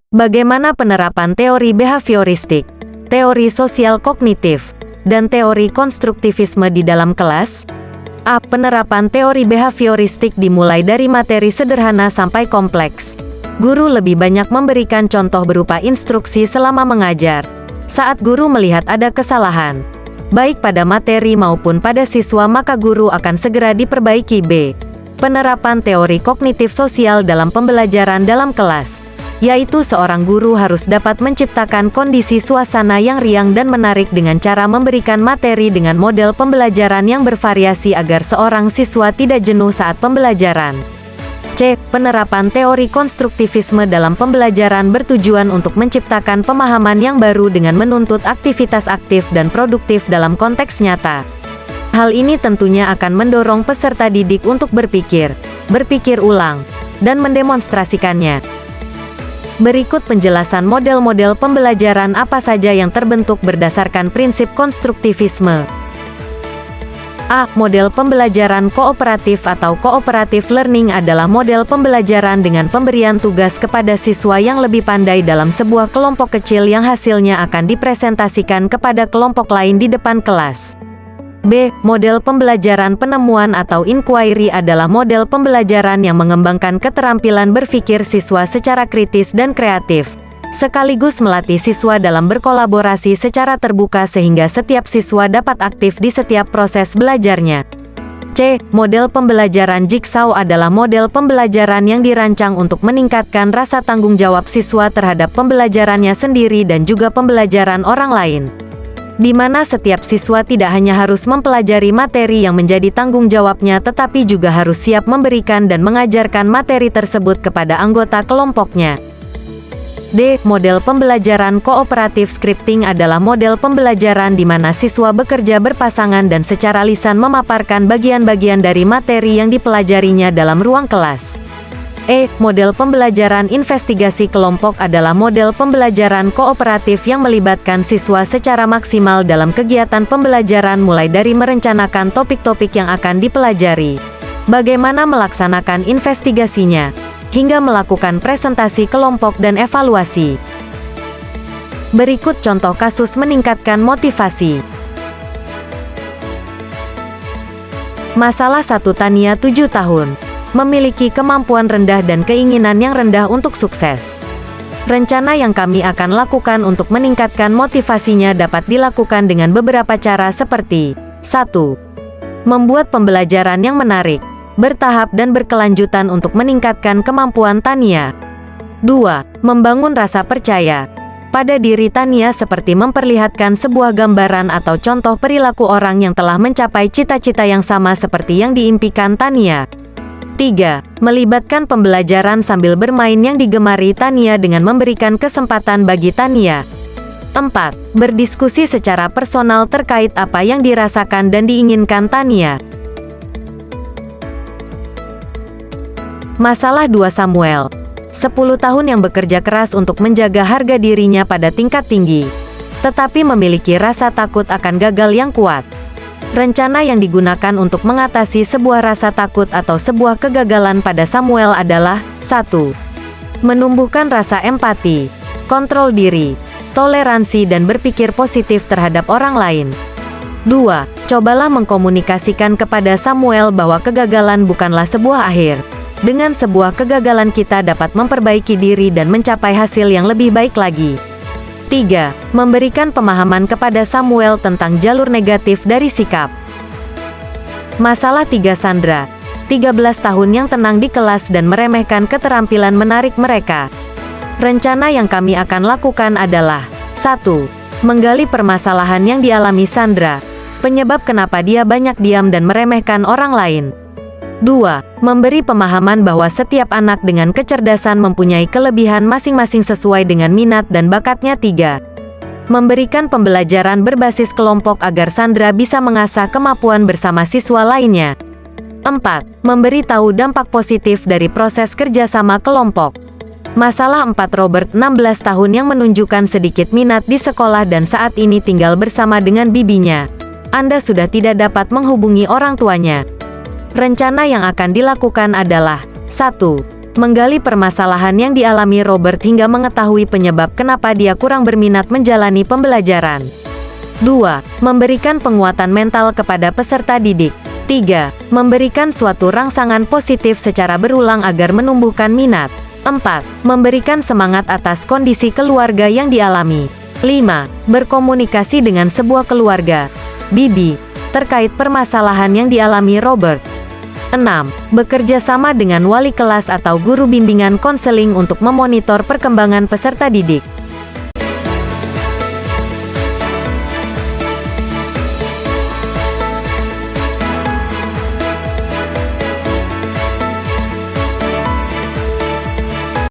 Bagaimana penerapan teori behavioristik, teori sosial kognitif, dan teori konstruktivisme di dalam kelas? A. Penerapan teori behavioristik dimulai dari materi sederhana sampai kompleks. Guru lebih banyak memberikan contoh berupa instruksi selama mengajar. Saat guru melihat ada kesalahan, baik pada materi maupun pada siswa, maka guru akan segera diperbaiki. B. Penerapan teori kognitif sosial dalam pembelajaran dalam kelas, yaitu seorang guru harus dapat menciptakan kondisi suasana yang riang dan menarik dengan cara memberikan materi dengan model pembelajaran yang bervariasi agar seorang siswa tidak jenuh saat pembelajaran. C. Penerapan teori konstruktivisme dalam pembelajaran bertujuan untuk menciptakan pemahaman yang baru dengan menuntut aktivitas aktif dan produktif dalam konteks nyata. Hal ini tentunya akan mendorong peserta didik untuk berpikir ulang, dan mendemonstrasikannya. Berikut penjelasan model-model pembelajaran apa saja yang terbentuk berdasarkan prinsip konstruktivisme. A. Model pembelajaran kooperatif atau cooperative learning adalah model pembelajaran dengan pemberian tugas kepada siswa yang lebih pandai dalam sebuah kelompok kecil yang hasilnya akan dipresentasikan kepada kelompok lain di depan kelas. B. Model pembelajaran penemuan atau inquiry adalah model pembelajaran yang mengembangkan keterampilan berpikir siswa secara kritis dan kreatif, sekaligus melatih siswa dalam berkolaborasi secara terbuka sehingga setiap siswa dapat aktif di setiap proses belajarnya. C. Model pembelajaran jigsaw adalah model pembelajaran yang dirancang untuk meningkatkan rasa tanggung jawab siswa terhadap pembelajarannya sendiri dan juga pembelajaran orang lain, di mana setiap siswa tidak hanya harus mempelajari materi yang menjadi tanggung jawabnya tetapi juga harus siap memberikan dan mengajarkan materi tersebut kepada anggota kelompoknya. D. Model pembelajaran kooperatif scripting adalah model pembelajaran di mana siswa bekerja berpasangan dan secara lisan memaparkan bagian-bagian dari materi yang dipelajarinya dalam ruang kelas. E. Model pembelajaran investigasi kelompok adalah model pembelajaran kooperatif yang melibatkan siswa secara maksimal dalam kegiatan pembelajaran mulai dari merencanakan topik-topik yang akan dipelajari, bagaimana melaksanakan investigasinya, hingga melakukan presentasi kelompok dan evaluasi. Berikut contoh kasus meningkatkan motivasi. Masalah 1. Tania 7 tahun. Memiliki kemampuan rendah dan keinginan yang rendah untuk sukses. Rencana yang kami akan lakukan untuk meningkatkan motivasinya dapat dilakukan dengan beberapa cara seperti 1. Membuat pembelajaran yang menarik, bertahap dan berkelanjutan untuk meningkatkan kemampuan Tania. 2. Membangun rasa percaya pada diri Tania seperti memperlihatkan sebuah gambaran atau contoh perilaku orang yang telah mencapai cita-cita yang sama seperti yang diimpikan Tania. 3. Melibatkan pembelajaran sambil bermain yang digemari Tania dengan memberikan kesempatan bagi Tania. 4. Berdiskusi secara personal terkait apa yang dirasakan dan diinginkan Tania. Masalah 2. Samuel, 10 tahun yang bekerja keras untuk menjaga harga dirinya pada tingkat tinggi, tetapi memiliki rasa takut akan gagal yang kuat. Rencana yang digunakan untuk mengatasi sebuah rasa takut atau sebuah kegagalan pada Samuel adalah 1. Menumbuhkan rasa empati, kontrol diri, toleransi dan berpikir positif terhadap orang lain. 2. Cobalah mengkomunikasikan kepada Samuel bahwa kegagalan bukanlah sebuah akhir. Dengan sebuah kegagalan kita dapat memperbaiki diri dan mencapai hasil yang lebih baik lagi. 3. Memberikan pemahaman kepada Samuel tentang jalur negatif dari sikap. Masalah 3. Sandra, 13 tahun yang tenang di kelas dan meremehkan keterampilan menarik mereka. Rencana yang kami akan lakukan adalah 1. Menggali permasalahan yang dialami Sandra, penyebab kenapa dia banyak diam dan meremehkan orang lain. 2. Memberi pemahaman bahwa setiap anak dengan kecerdasan mempunyai kelebihan masing-masing sesuai dengan minat dan bakatnya. 3. Memberikan pembelajaran berbasis kelompok agar Sandra bisa mengasah kemampuan bersama siswa lainnya. 4. Memberi tahu dampak positif dari proses kerjasama kelompok. Masalah 4. Robert, 16 tahun yang menunjukkan sedikit minat di sekolah dan saat ini tinggal bersama dengan bibinya. Anda sudah tidak dapat menghubungi orang tuanya. Rencana yang akan dilakukan adalah 1. Menggali permasalahan yang dialami Robert hingga mengetahui penyebab kenapa dia kurang berminat menjalani pembelajaran. 2. Memberikan penguatan mental kepada peserta didik. 3. Memberikan suatu rangsangan positif secara berulang agar menumbuhkan minat. 4. Memberikan semangat atas kondisi keluarga yang dialami. 5. Berkomunikasi dengan sebuah keluarga, bibi, terkait permasalahan yang dialami Robert. 6. Bekerja sama dengan wali kelas atau guru bimbingan konseling untuk memonitor perkembangan peserta didik.